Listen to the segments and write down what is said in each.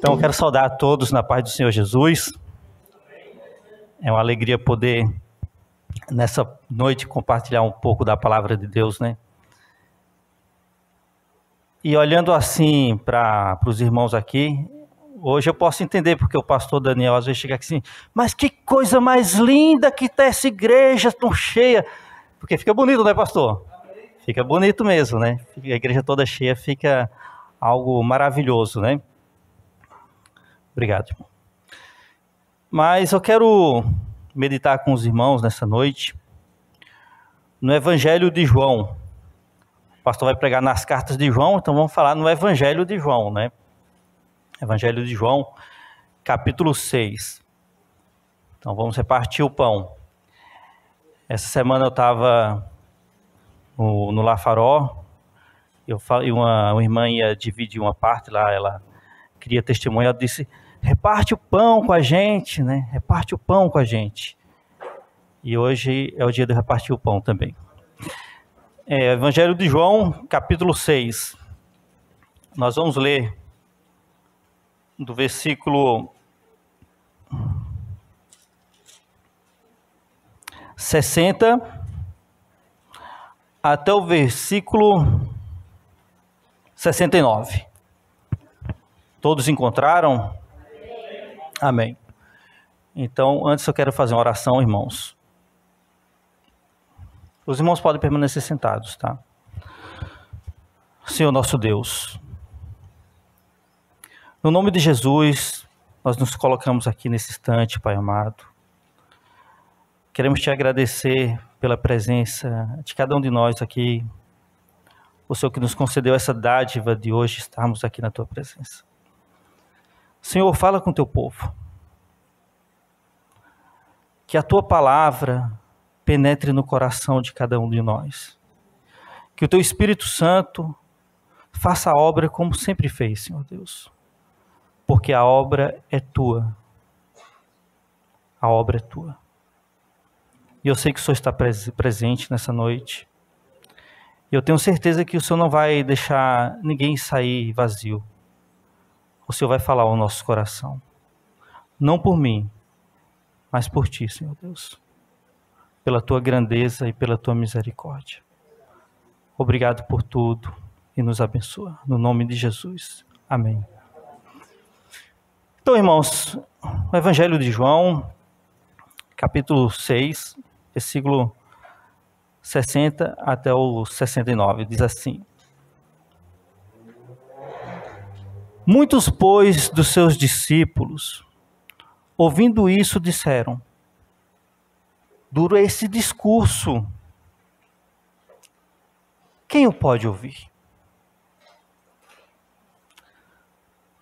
Então, eu quero saudar a todos na paz do Senhor Jesus. É uma alegria poder, nessa noite, compartilhar um pouco da palavra de Deus, né? E olhando assim para os irmãos aqui, hoje eu posso entender porque o pastor Daniel às vezes chega aqui assim, mas que coisa mais linda que está essa igreja tão cheia. Porque fica bonito, né, pastor? Fica bonito mesmo, né? A igreja toda cheia fica algo maravilhoso, né? Obrigado, irmão. Mas eu quero meditar com os irmãos nessa noite no Evangelho de João. O pastor vai pregar nas cartas de João, então vamos falar no Evangelho de João, né? Evangelho de João, capítulo 6. Então vamos repartir o pão. Essa semana eu estava no Lafaró, e uma irmã ia dividir uma parte lá, ela queria testemunhar, ela disse, reparte o pão com a gente, né? Reparte o pão com a gente. E hoje é o dia de repartir o pão também. Evangelho de João, capítulo 6. Nós vamos ler do versículo 60 até o versículo 69. Todos encontraram? Amém. Então, antes eu quero fazer uma oração, irmãos. Os irmãos podem permanecer sentados, tá? Senhor nosso Deus, no nome de Jesus, nós nos colocamos aqui nesse instante, Pai amado. Queremos te agradecer pela presença de cada um de nós aqui. O Senhor que nos concedeu essa dádiva de hoje estarmos aqui na tua presença. Senhor, fala com o teu povo. Que a tua palavra penetre no coração de cada um de nós. Que o teu Espírito Santo faça a obra como sempre fez, Senhor Deus. Porque a obra é tua. A obra é tua. E eu sei que o Senhor está presente nessa noite. E eu tenho certeza que o Senhor não vai deixar ninguém sair vazio. O Senhor vai falar ao nosso coração. Não por mim, mas por ti, Senhor Deus. Pela tua grandeza e pela tua misericórdia. Obrigado por tudo e nos abençoa. No nome de Jesus. Amém. Então, irmãos, o Evangelho de João, capítulo 6, versículo 60 até o 69, diz assim. Muitos, pois, dos seus discípulos, ouvindo isso, disseram, duro é esse discurso, quem o pode ouvir?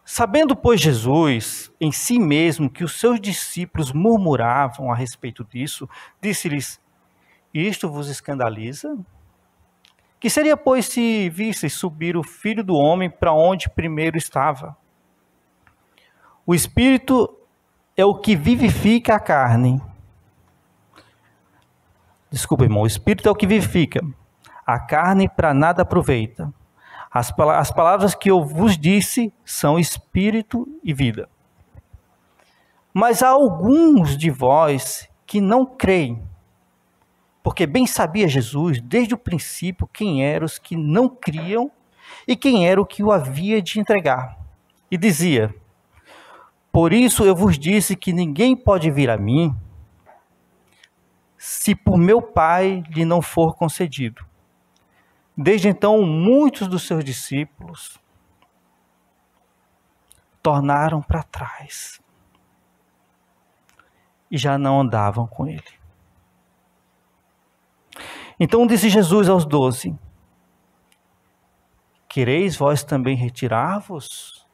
Sabendo, pois, Jesus em si mesmo que os seus discípulos murmuravam a respeito disso, disse-lhes, isto vos escandaliza? Que seria, pois, se visseis subir o Filho do Homem para onde primeiro estava? O Espírito é o que vivifica a carne. Desculpa, irmão, o Espírito é o que vivifica. A carne para nada aproveita. As palavras que eu vos disse são Espírito e vida. Mas há alguns de vós que não creem. Porque bem sabia Jesus, desde o princípio, quem eram os que não criam e quem era o que o havia de entregar. E dizia, por isso eu vos disse que ninguém pode vir a mim, se por meu Pai lhe não for concedido. Desde então, muitos dos seus discípulos tornaram para trás e já não andavam com ele. Então disse Jesus aos 12, quereis vós também retirar-vos?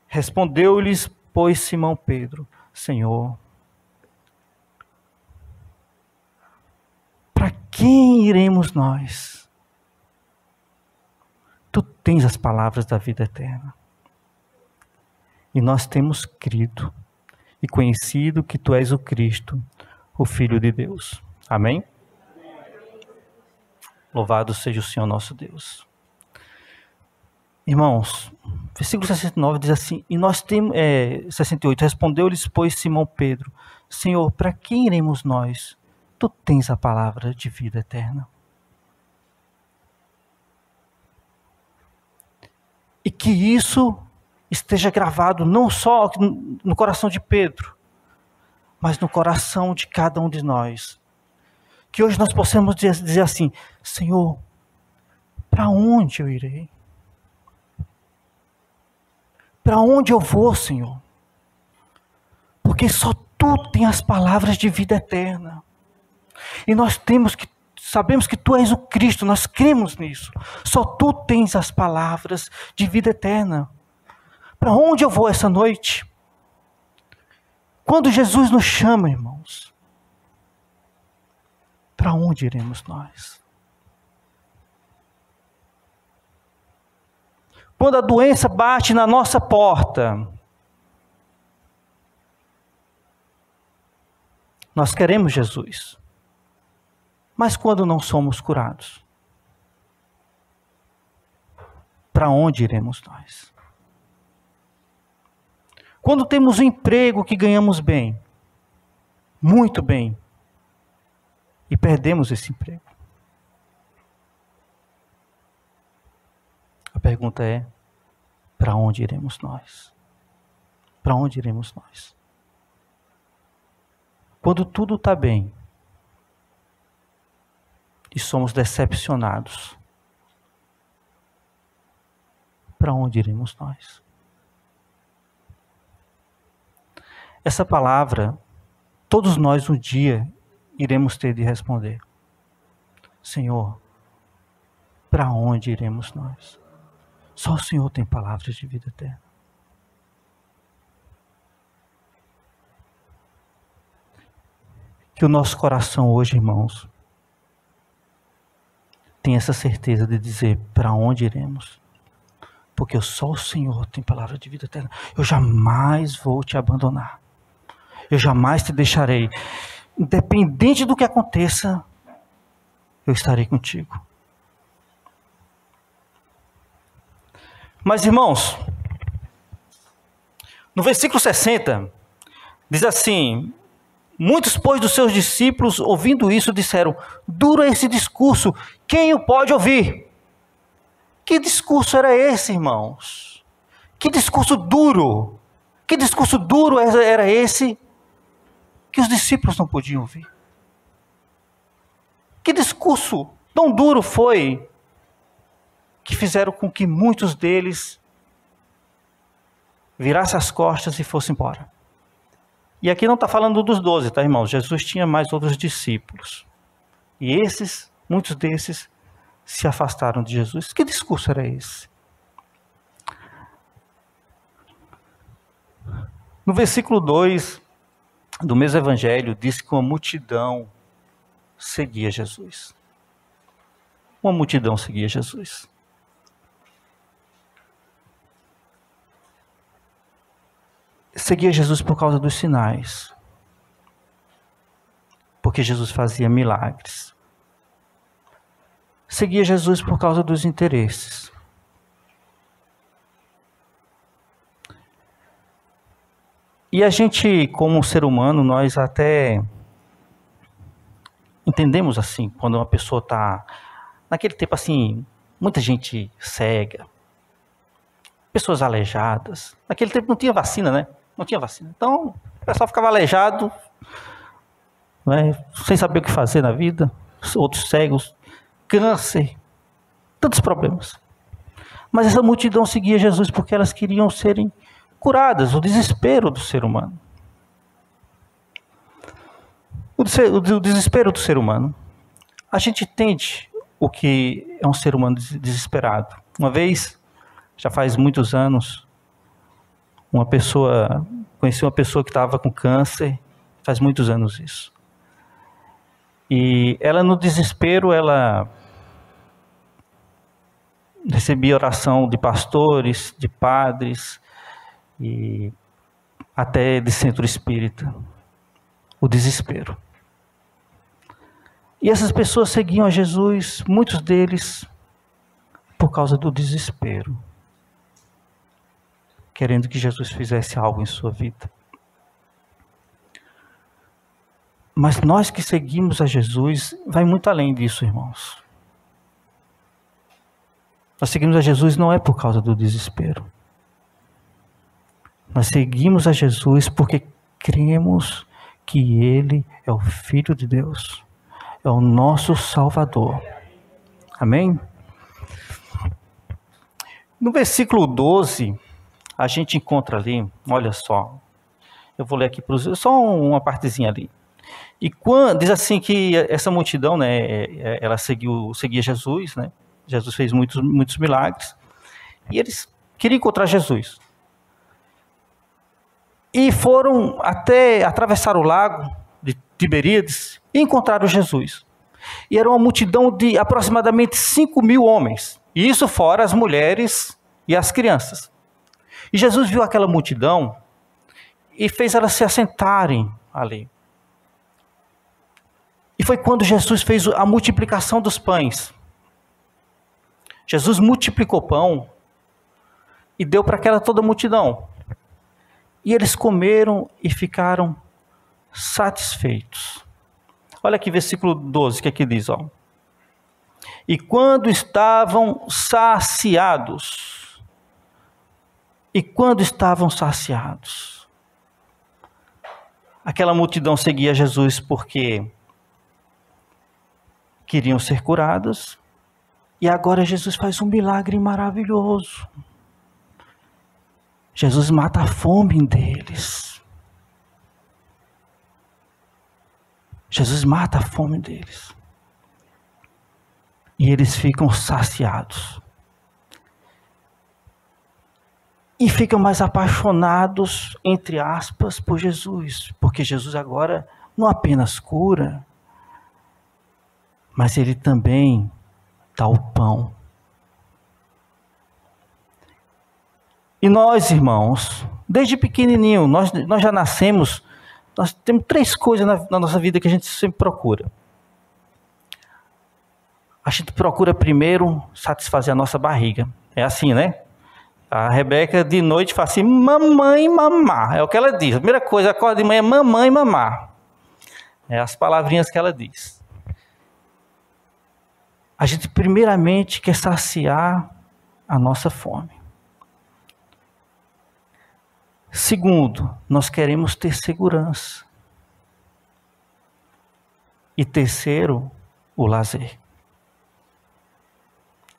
Respondeu-lhes, pois, Simão Pedro, Senhor, para quem iremos nós? Tu tens as palavras da vida eterna. E nós temos crido e conhecido que tu és o Cristo, o Filho de Deus. Amém? Louvado seja o Senhor nosso Deus. Irmãos, versículo 69 diz assim, e nós temos, 68, respondeu-lhes, pois, Simão Pedro, Senhor, para quem iremos nós? Tu tens a palavra de vida eterna. E que isso esteja gravado não só no coração de Pedro, mas no coração de cada um de nós. Que hoje nós possamos dizer assim, Senhor, para onde eu irei? Para onde eu vou, Senhor? Porque só Tu tens as palavras de vida eterna. E nós sabemos que Tu és o Cristo, nós cremos nisso. Só Tu tens as palavras de vida eterna. Para onde eu vou essa noite? Quando Jesus nos chama, irmãos, para onde iremos nós? Quando a doença bate na nossa porta, nós queremos Jesus. Mas quando não somos curados, para onde iremos nós? Quando temos um emprego que ganhamos bem, muito bem, e perdemos esse emprego, a pergunta é, para onde iremos nós? Para onde iremos nós? Quando tudo está bem, e somos decepcionados, para onde iremos nós? Essa palavra, todos nós um dia iremos ter de responder. Senhor, para onde iremos nós? Só o Senhor tem palavras de vida eterna. Que o nosso coração hoje, irmãos, tenha essa certeza de dizer para onde iremos. Porque só o Senhor tem palavra de vida eterna. Eu jamais vou te abandonar. Eu jamais te deixarei. Independente do que aconteça, eu estarei contigo. Mas, irmãos, no versículo 60, diz assim, muitos, pois, dos seus discípulos, ouvindo isso, disseram, duro é esse discurso, quem o pode ouvir? Que discurso era esse, irmãos? Que discurso duro? Que discurso duro era esse que os discípulos não podiam ouvir? Que discurso tão duro foi que fizeram com que muitos deles virassem as costas e fossem embora? E aqui não está falando dos 12, tá, irmãos? Jesus tinha mais outros discípulos. E muitos desses, se afastaram de Jesus. Que discurso era esse? No versículo 2 do mesmo evangelho, diz que uma multidão seguia Jesus. Uma multidão seguia Jesus. Seguia Jesus por causa dos sinais. Porque Jesus fazia milagres. Seguia Jesus por causa dos interesses. E a gente, como ser humano, nós até entendemos assim, quando uma pessoa está, naquele tempo assim, muita gente cega, pessoas aleijadas. Naquele tempo não tinha vacina, né? Não tinha vacina. Então, o pessoal ficava aleijado, né? Sem saber o que fazer na vida, outros cegos, câncer, tantos problemas. Mas essa multidão seguia Jesus porque elas queriam serem curadas, o desespero do ser humano. O desespero do ser humano. A gente entende o que é um ser humano desesperado. Uma vez, já faz muitos anos, conheci uma pessoa que estava com câncer, faz muitos anos isso. E ela, no desespero, ela recebia oração de pastores, de padres, e até de centro espírita. O desespero. E essas pessoas seguiam a Jesus, muitos deles, por causa do desespero. querendo que Jesus fizesse algo em sua vida. Mas nós que seguimos a Jesus, vai muito além disso, irmãos. Nós seguimos a Jesus não é por causa do desespero. Nós seguimos a Jesus porque cremos que Ele é o Filho de Deus, é o nosso Salvador. Amém? No versículo 12, a gente encontra ali, olha só, eu vou ler aqui só uma partezinha ali. E quando, diz assim que essa multidão, né, ela seguia Jesus, né? Jesus fez muitos milagres, e eles queriam encontrar Jesus. E foram até atravessar o lago de Tiberíades e encontraram Jesus. E era uma multidão de aproximadamente 5.000 homens. E isso fora as mulheres e as crianças. E Jesus viu aquela multidão e fez elas se assentarem ali. E foi quando Jesus fez a multiplicação dos pães. Jesus multiplicou pão e deu para aquela toda multidão. E eles comeram e ficaram satisfeitos. Olha aqui versículo 12, que aqui diz, ó. E quando estavam saciados, aquela multidão seguia Jesus porque queriam ser curadas, e agora Jesus faz um milagre maravilhoso. Jesus mata a fome deles. Jesus mata a fome deles. E eles ficam saciados. E ficam mais apaixonados, entre aspas, por Jesus. Porque Jesus agora não apenas cura, mas Ele também dá o pão. E nós, irmãos, desde pequenininho, nós já nascemos, nós temos 3 coisas na nossa vida que a gente sempre procura. A gente procura primeiro satisfazer a nossa barriga. É assim, né? A Rebeca de noite fala assim, mamãe, mamar. É o que ela diz. A primeira coisa, acorda de manhã, mamãe, mamar. É as palavrinhas que ela diz. A gente primeiramente quer saciar a nossa fome. Segundo, nós queremos ter segurança. E terceiro, o lazer.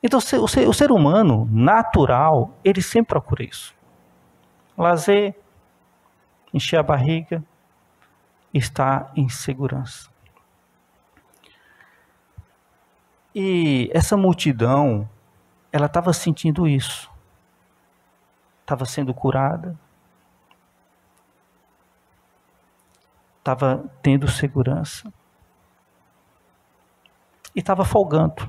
Então, o ser humano natural, ele sempre procura isso. Lazer, encher a barriga, estar em segurança. E essa multidão, ela estava sentindo isso. Estava sendo curada. Estava tendo segurança. E estava folgando.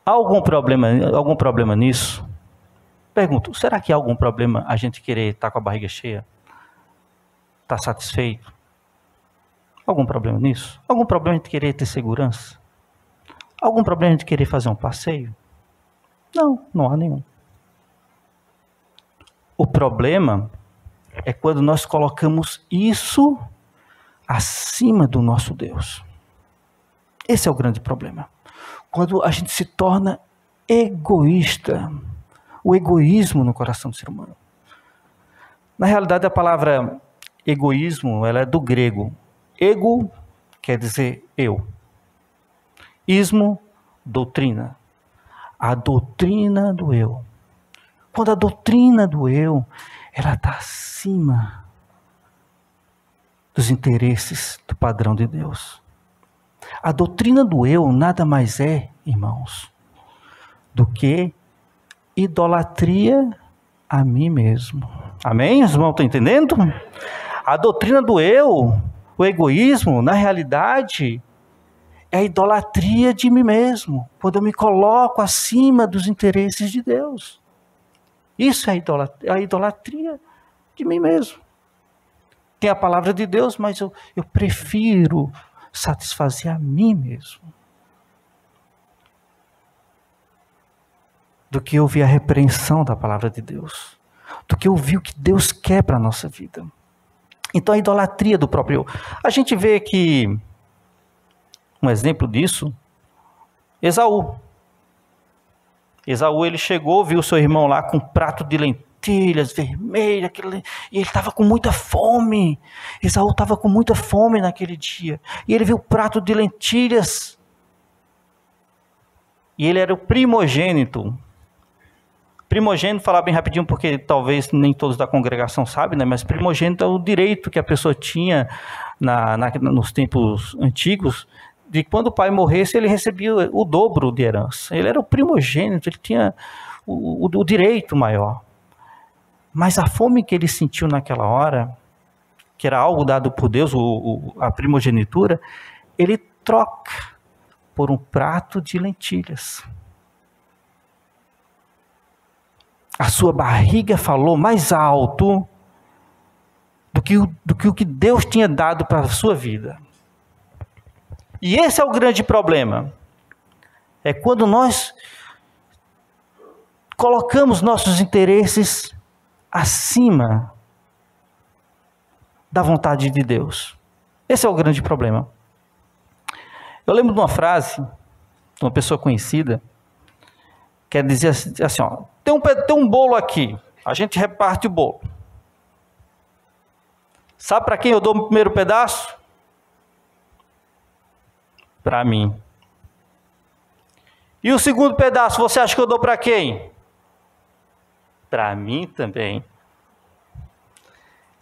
Há algum problema nisso? Pergunto, será que há algum problema a gente querer estar com a barriga cheia? Estar satisfeito? Algum problema nisso? Algum problema de querer ter segurança? Algum problema de querer fazer um passeio? Não, não há nenhum. O problema é quando nós colocamos isso acima do nosso Deus. Esse é o grande problema. Quando a gente se torna egoísta, o egoísmo no coração do ser humano. Na realidade, a palavra egoísmo, ela é do grego. Ego quer dizer eu. Ismo, doutrina. A doutrina do eu. Quando a doutrina do eu, ela está acima dos interesses do padrão de Deus. A doutrina do eu nada mais é, irmãos, do que idolatria a mim mesmo. Amém? Os irmãos estão entendendo? A doutrina do eu, o egoísmo, na realidade, é a idolatria de mim mesmo. Quando eu me coloco acima dos interesses de Deus. Isso é a idolatria de mim mesmo. Tem a palavra de Deus, mas eu prefiro satisfazer a mim mesmo. do que ouvir a repreensão da palavra de Deus, do que ouvir o que Deus quer para a nossa vida. Então a idolatria do próprio eu. A gente vê que um exemplo disso, Esaú. Esaú, ele chegou, viu seu irmão lá com um prato de lentilhas vermelhas, e ele estava com muita fome. Esaú estava com muita fome naquele dia. E ele viu o prato de lentilhas. E ele era o primogênito. Primogênito, falar bem rapidinho, porque talvez nem todos da congregação sabem, né? Mas primogênito é o direito que a pessoa tinha nos tempos antigos, de quando o pai morresse, ele recebia o dobro de herança. Ele era o primogênito, ele tinha o direito maior. Mas a fome que ele sentiu naquela hora, que era algo dado por Deus, a primogenitura, ele troca por um prato de lentilhas. A sua barriga falou mais alto do que o que Deus tinha dado para a sua vida. E esse é o grande problema. É quando nós colocamos nossos interesses acima da vontade de Deus. Esse é o grande problema. Eu lembro de uma frase de uma pessoa conhecida, que dizia assim, ó, tem um bolo aqui, a gente reparte o bolo. Sabe para quem eu dou o primeiro pedaço? Para mim. E o segundo pedaço, você acha que eu dou para quem? Para mim também.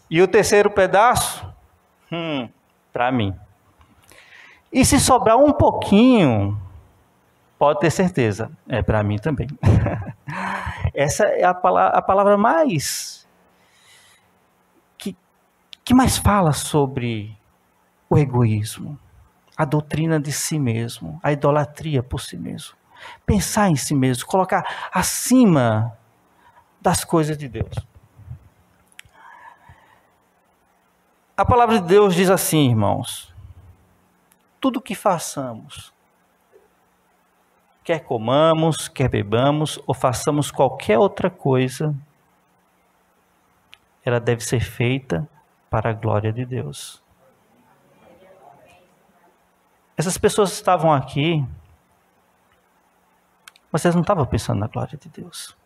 E o terceiro pedaço? Para mim. E se sobrar um pouquinho, pode ter certeza, é para mim também. Essa é a palavra mais que mais fala sobre o egoísmo, a doutrina de si mesmo, a idolatria por si mesmo. Pensar em si mesmo, colocar acima das coisas de Deus. A palavra de Deus diz assim, irmãos: tudo que façamos, quer comamos, quer bebamos, ou façamos qualquer outra coisa, ela deve ser feita para a glória de Deus. Essas pessoas estavam aqui, mas vocês não estavam pensando na glória de Deus.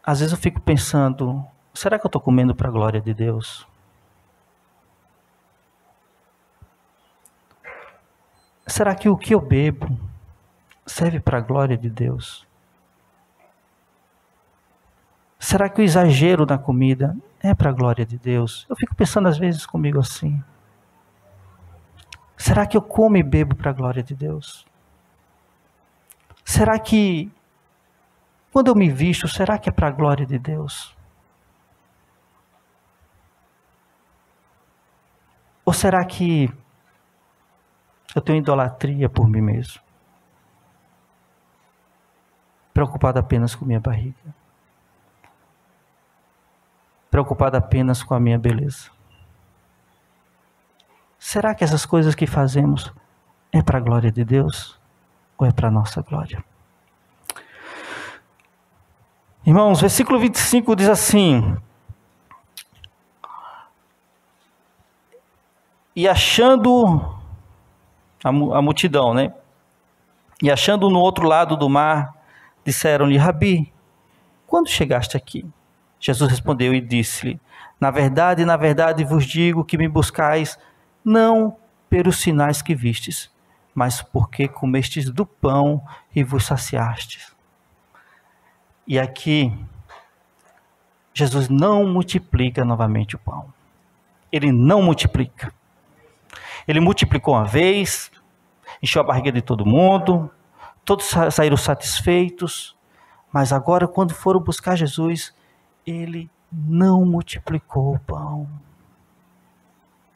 Às vezes eu fico pensando, será que eu estou comendo para a glória de Deus? Será que o que eu bebo serve para a glória de Deus? Será que o exagero na comida é para a glória de Deus? Eu fico pensando às vezes comigo assim. Será que eu como e bebo para a glória de Deus? Será que, quando eu me visto, será que é para a glória de Deus? Ou será que eu tenho idolatria por mim mesmo? Preocupado apenas com minha barriga. Preocupado apenas com a minha beleza. Será que essas coisas que fazemos é para a glória de Deus? Ou é para a nossa glória? Irmãos, versículo 25 diz assim: e achando a multidão, né? E achando no outro lado do mar, disseram-lhe: Rabi, quando chegaste aqui? Jesus respondeu e disse-lhe: na verdade vos digo que me buscais não pelos sinais que vistes, mas porque comestes do pão e vos saciastes. E aqui, Jesus não multiplica novamente o pão. Ele não multiplica. Ele multiplicou uma vez, encheu a barriga de todo mundo, todos saíram satisfeitos, mas agora, quando foram buscar Jesus, ele não multiplicou o pão.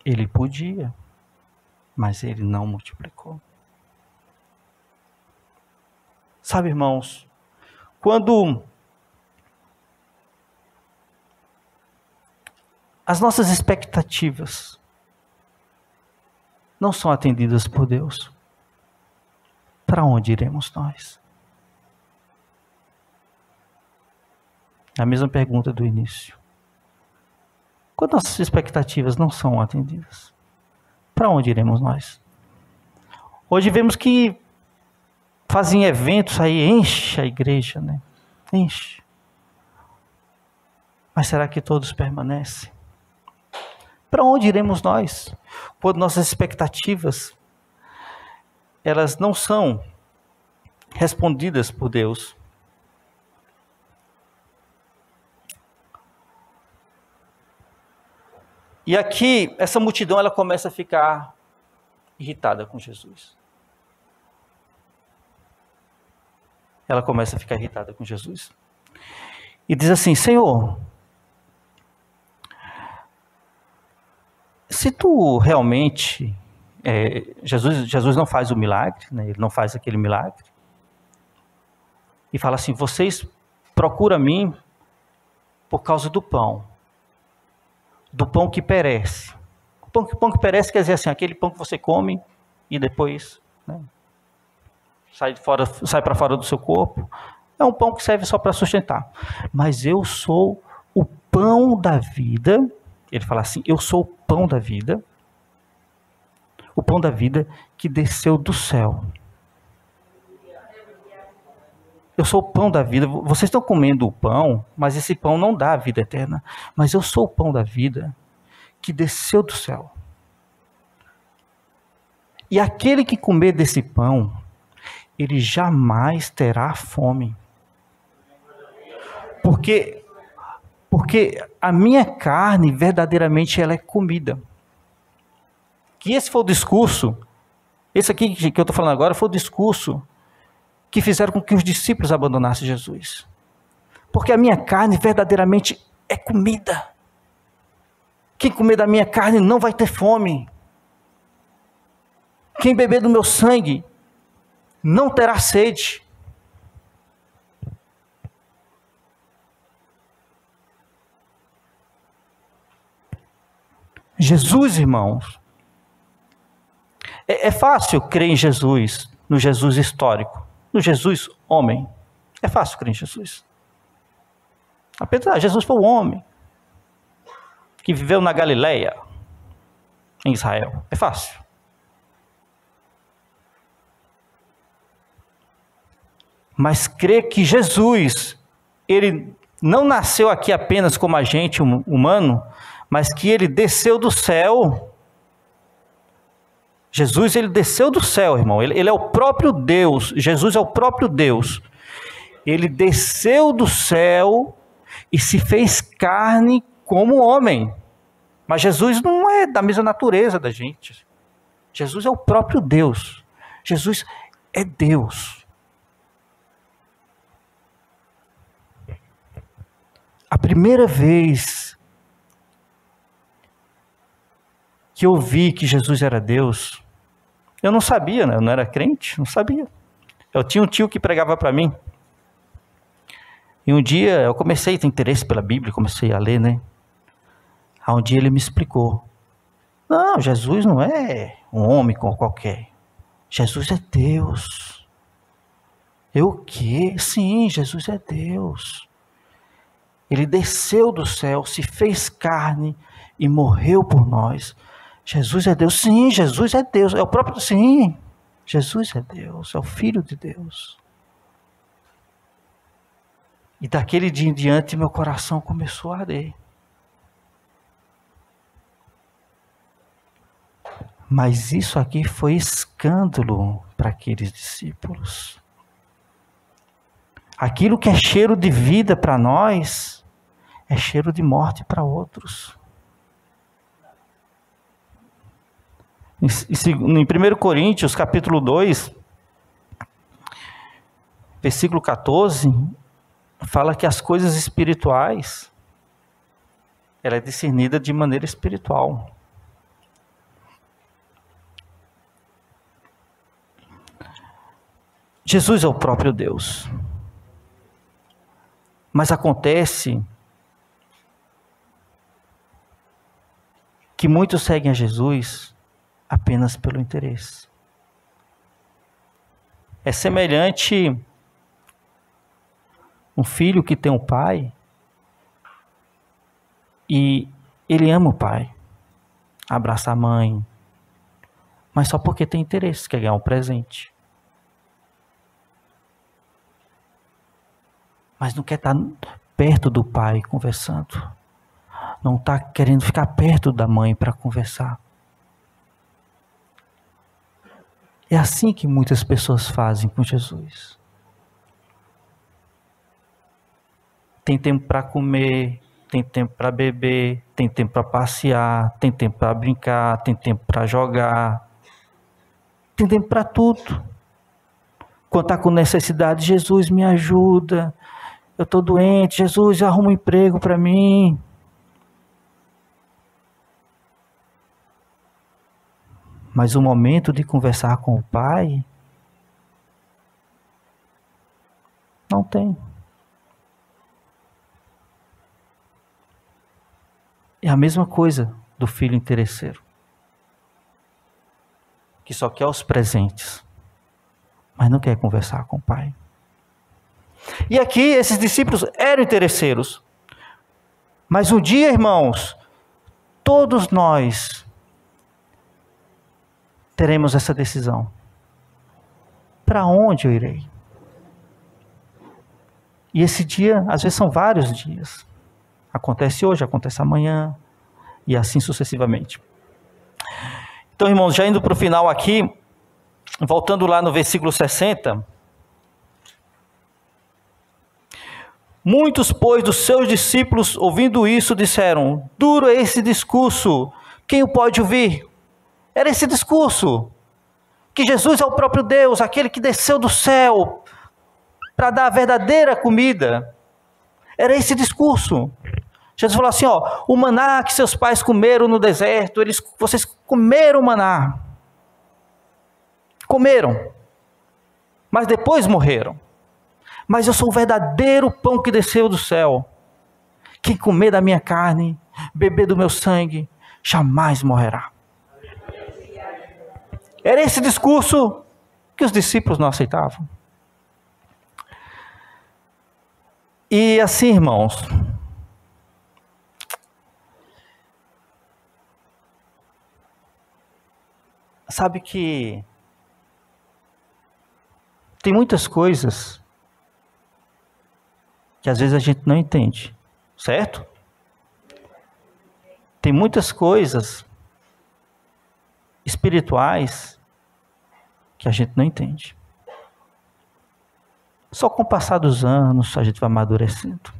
Ele podia, mas ele não multiplicou. Sabe, irmãos, quando as nossas expectativas não são atendidas por Deus, para onde iremos nós? A mesma pergunta do início. Quando nossas expectativas não são atendidas, para onde iremos nós? Hoje vemos que fazem eventos aí, enche a igreja, né? Enche. Mas será que todos permanecem? Para onde iremos nós? Quando nossas expectativas, elas não são respondidas por Deus. E aqui, essa multidão, ela começa a ficar irritada com Jesus. Ela começa a ficar irritada com Jesus. E diz assim: Senhor, se tu realmente... Jesus não faz o milagre, né? Ele não faz aquele milagre. E fala assim: vocês procuram a mim por causa do pão que perece. O pão que perece quer dizer assim, aquele pão que você come e depois, né, sai para fora do seu corpo. É um pão que serve só para sustentar. Mas eu sou o pão da vida. Ele fala assim: eu sou o pão da vida. O pão da vida que desceu do céu. Eu sou o pão da vida. Vocês estão comendo o pão, mas esse pão não dá a vida eterna. Mas eu sou o pão da vida que desceu do céu. E aquele que comer desse pão, ele jamais terá fome. Porque a minha carne verdadeiramente ela é comida. Que esse foi o discurso, esse aqui que eu estou falando agora foi o discurso que fizeram com que os discípulos abandonassem Jesus. Porque a minha carne verdadeiramente é comida. Quem comer da minha carne não vai ter fome. Quem beber do meu sangue não terá sede. Jesus, irmãos, é fácil crer em Jesus, no Jesus histórico, no Jesus homem. É fácil crer em Jesus. Apesar, Jesus foi um homem que viveu na Galileia, em Israel. É fácil. Mas crer que Jesus, ele não nasceu aqui apenas como agente humano, mas que ele desceu do céu. Jesus, ele desceu do céu, irmão. Ele é o próprio Deus. Jesus é o próprio Deus. Ele desceu do céu e se fez carne como homem. Mas Jesus não é da mesma natureza da gente. Jesus é o próprio Deus. Jesus é Deus. A primeira vez que eu vi que Jesus era Deus, eu não sabia, né? Eu não era crente, não sabia. Eu tinha um tio que pregava para mim. E um dia eu comecei a ter interesse pela Bíblia, comecei a ler, né? Aí um dia ele me explicou: não, Jesus não é um homem como qualquer. Jesus é Deus. Eu o quê? Sim, Jesus é Deus. Ele desceu do céu, se fez carne e morreu por nós. Jesus é Deus. Sim, Jesus é Deus. É o próprio... Sim, Jesus é Deus. É o Filho de Deus. E daquele dia em diante, meu coração começou a arder. Mas isso aqui foi escândalo para aqueles discípulos. Aquilo que é cheiro de vida para nós, é cheiro de morte para outros. Em 1 Coríntios, capítulo 2, versículo 14, fala que as coisas espirituais, ela é discernida de maneira espiritual. Jesus é o próprio Deus. Mas acontece que muitos seguem a Jesus apenas pelo interesse. É semelhante um filho que tem um pai E ele ama o pai, abraça a mãe, mas só porque tem interesse, quer ganhar um presente. Mas não quer estar perto do pai conversando. Não está querendo ficar perto da mãe para conversar. É assim que muitas pessoas fazem com Jesus. Tem tempo para comer, tem tempo para beber, tem tempo para passear, tem tempo para brincar, tem tempo para jogar. Tem tempo para tudo. Quando está com necessidade, Jesus me ajuda. Eu estou doente, Jesus arruma um emprego para mim. Mas o momento de conversar com o pai, não tem. É a mesma coisa do filho interesseiro, que só quer os presentes, mas não quer conversar com o pai. E aqui esses discípulos eram interesseiros. Mas um dia, irmãos, todos nós teremos essa decisão. Para onde eu irei? E esse dia, às vezes são vários dias. Acontece hoje, acontece amanhã, e assim sucessivamente. Então, irmãos, já indo para o final aqui, voltando lá no versículo 60. Muitos, pois, dos seus discípulos, ouvindo isso, disseram: duro é esse discurso, quem o pode ouvir? Era esse discurso, que Jesus é o próprio Deus, aquele que desceu do céu para dar a verdadeira comida. Era esse discurso. Jesus falou assim, o maná que seus pais comeram no deserto, vocês comeram o maná. Comeram, mas depois morreram. Mas eu sou o verdadeiro pão que desceu do céu. Quem comer da minha carne, beber do meu sangue, jamais morrerá. Era esse discurso que os discípulos não aceitavam. E assim, irmãos, sabe que tem muitas coisas que às vezes a gente não entende, certo? Tem muitas coisas espirituais que a gente não entende. Só com o passar dos anos a gente vai amadurecendo.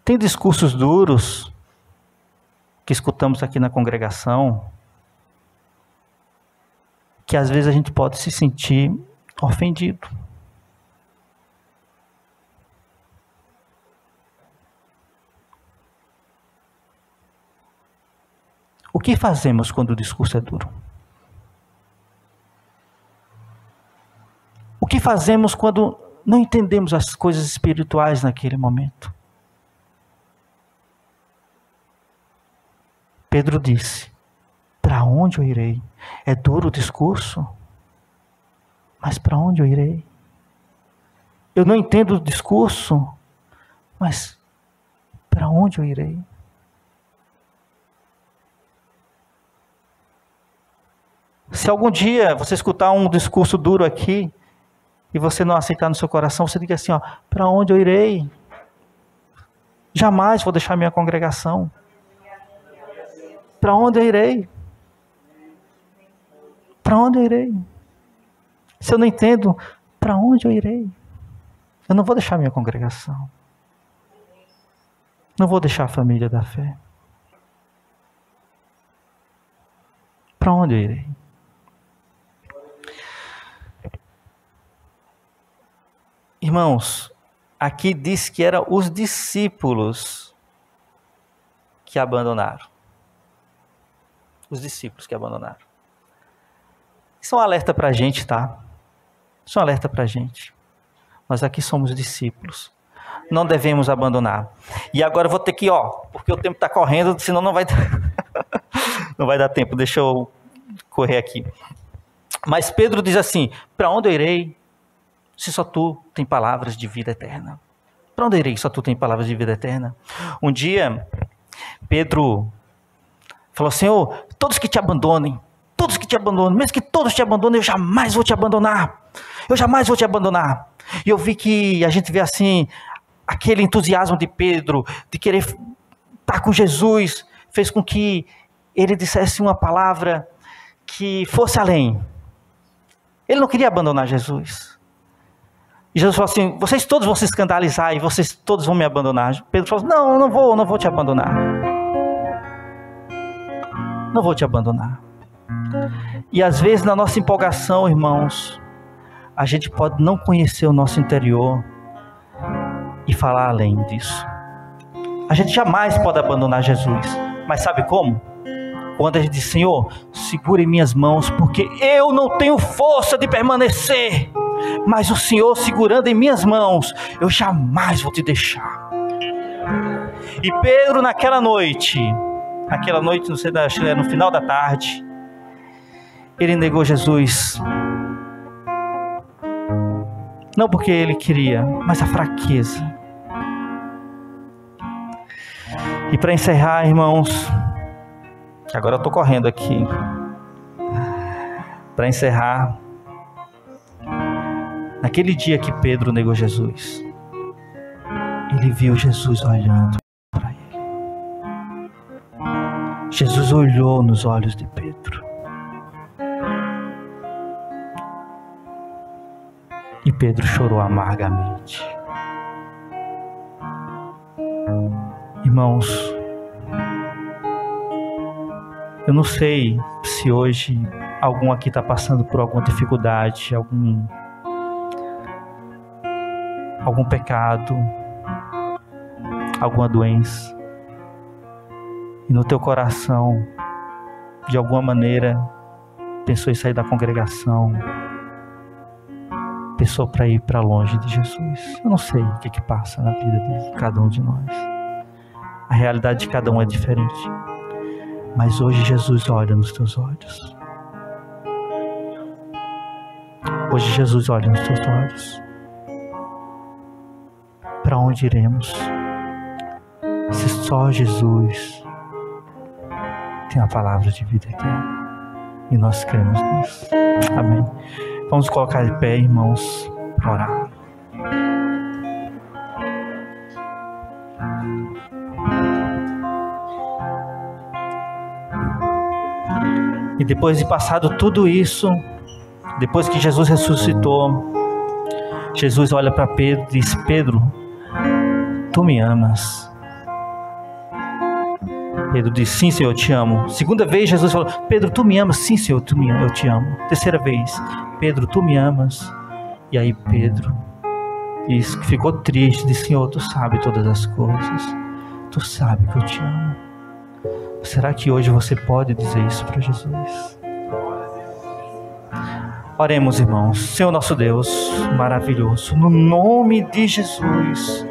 Tem discursos duros que escutamos aqui na congregação que às vezes a gente pode se sentir ofendido. O que fazemos quando o discurso é duro? O que fazemos quando não entendemos as coisas espirituais naquele momento? Pedro disse: para onde eu irei? É duro o discurso, mas para onde eu irei? Eu não entendo o discurso, mas para onde eu irei? Se algum dia você escutar um discurso duro aqui e você não aceitar no seu coração, você diga assim, para onde eu irei? Jamais vou deixar minha congregação. Para onde eu irei? Para onde eu irei? Se eu não entendo, para onde eu irei? Eu não vou deixar minha congregação. Não vou deixar a família da fé. Para onde eu irei? Irmãos, aqui diz que eram os discípulos que abandonaram. Os discípulos que abandonaram. Isso é um alerta para a gente, tá? Isso é um alerta para a gente. Nós aqui somos discípulos. Não devemos abandonar. E agora eu vou ter que, porque o tempo está correndo, senão não vai não vai dar tempo. Deixa eu correr aqui. Mas Pedro diz assim, para onde eu irei? Se só tu tem palavras de vida eterna. Para onde irei? Só tu tem palavras de vida eterna. Um dia, Pedro falou: Senhor, todos que te abandonem, mesmo que todos te abandonem, eu jamais vou te abandonar. Eu jamais vou te abandonar. E eu vi que a gente vê assim, aquele entusiasmo de Pedro, de querer estar com Jesus, fez com que ele dissesse uma palavra que fosse além. Ele não queria abandonar Jesus. E Jesus falou assim: vocês todos vão se escandalizar e vocês todos vão me abandonar. Pedro falou: não, eu não vou te abandonar. Não vou te abandonar. E às vezes na nossa empolgação, irmãos, a gente pode não conhecer o nosso interior e falar além disso. A gente jamais pode abandonar Jesus. Mas sabe como? Quando a gente diz: Senhor, segure minhas mãos, porque eu não tenho força de permanecer, mas o Senhor segurando em minhas mãos, eu jamais vou te deixar. E Pedro naquela noite, não sei, acho que no final da tarde, ele negou Jesus. Não porque ele queria, mas a fraqueza. E para encerrar, irmãos, agora eu estou correndo aqui. Para encerrar, naquele dia que Pedro negou Jesus, ele viu Jesus olhando para ele. Jesus olhou nos olhos de Pedro. E Pedro chorou amargamente. Irmãos, eu não sei se hoje algum aqui está passando por alguma dificuldade, algum pecado, alguma doença. E no teu coração, de alguma maneira, pensou em sair da congregação, pensou para ir para longe de Jesus. Eu não sei o que passa na vida de cada um de nós. A realidade de cada um é diferente. Mas hoje Jesus olha nos teus olhos. Hoje Jesus olha nos teus olhos. Para onde iremos? Se só Jesus tem a palavra de vida eterna. E nós cremos nisso. Amém. Vamos colocar de pé, irmãos, para orar. E depois de passado tudo isso, depois que Jesus ressuscitou, Jesus olha para Pedro e diz: Pedro, tu me amas? Pedro diz: sim, Senhor, eu te amo. Segunda vez Jesus falou: Pedro, tu me amas? Sim, Senhor, eu te amo. Terceira vez: Pedro, tu me amas? E aí Pedro diz que ficou triste, disse: Senhor, tu sabe todas as coisas, tu sabe que eu te amo. Será que hoje você pode dizer isso para Jesus? Oremos, irmãos. Senhor nosso Deus maravilhoso, no nome de Jesus,